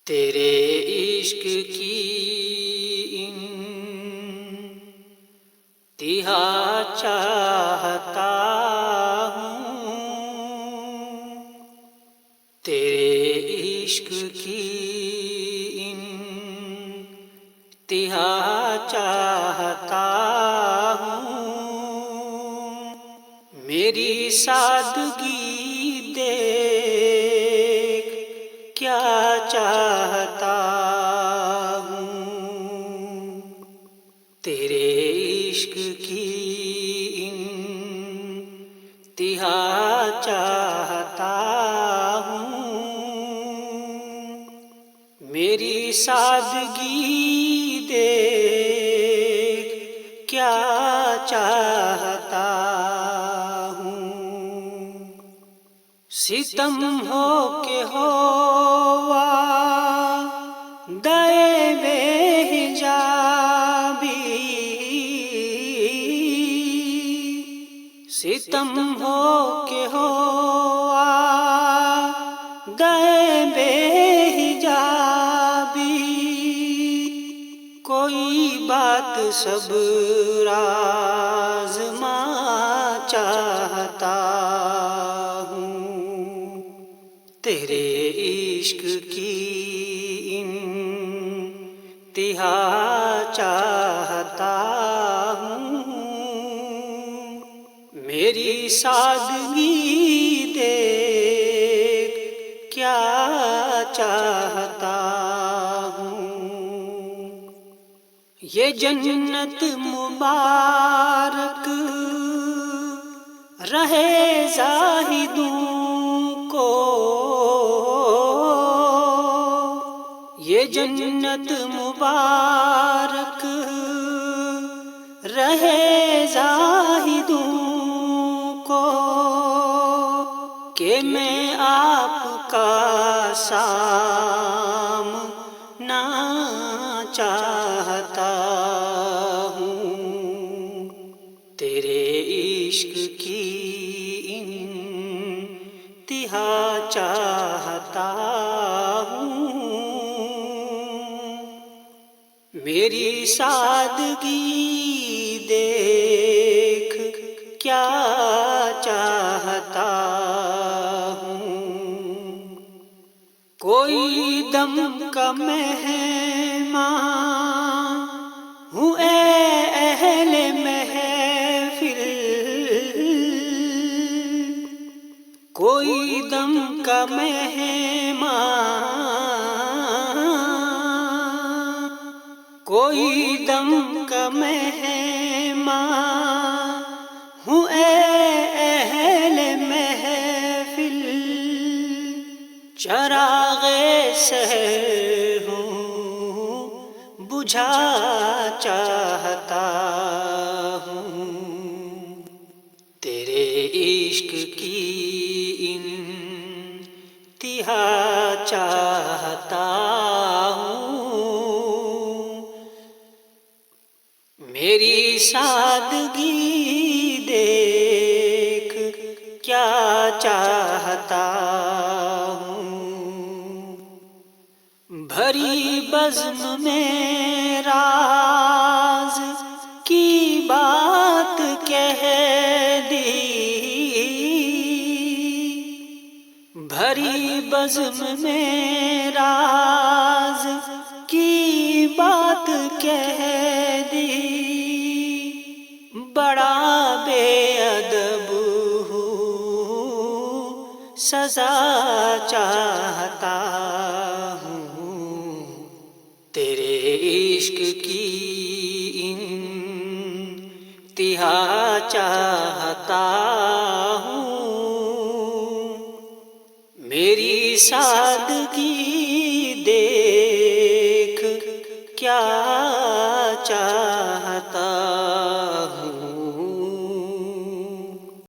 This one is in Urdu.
تیرے عشق کی انتہا چاہتا ہوں، تیرے عشق کی انتہا چاہتا ہوں، میری سادگی دیکھ کیا چاہتا ہوں، تیرے عشق کی انتہا چاہتا ہوں، میری سادگی دیکھ کیا چاہتا ہوں، ستم ہو کہ ہوا دے بے حجابی، ستم ہو کہ ہوا دے بے حجابی، کوئی بات صبر آزما چاہتا ہوں، تیرے عشق کی انتہا چاہتا ہوں، میری سادگی دیکھ کیا چاہتا ہوں، یہ جنت مبارک رہے زاہدوں کو، یہ جنت مبارک رہے زاہدوں کو، کہ میں آپ کا سامنا چاہتا ہوں، تیرے عشق کی انتہا چاہتا ہوں، میری سادگی دیکھ کیا چاہتا ہوں، کوئی دم کا مہمان ہوں اے اہل محفل، کوئی دم کا مہمان، کوئی دم کا مہمان ہوں اے اہل محفل، چراغ سحر ہوں بجھا چاہتا ہوں، تیرے عشق کی انتہا چاہتا ہوں، میری سادگی دیکھ کیا چاہتا ہوں، بھری بزم میں راز کی بات کہہ دی، بھری بزم میں راز کی بات کہہ دی، بڑا بے ادب ہوں سزا چاہتا ہوں، تیرے عشق کی انتہا چاہتا ہوں، میری سادگی دے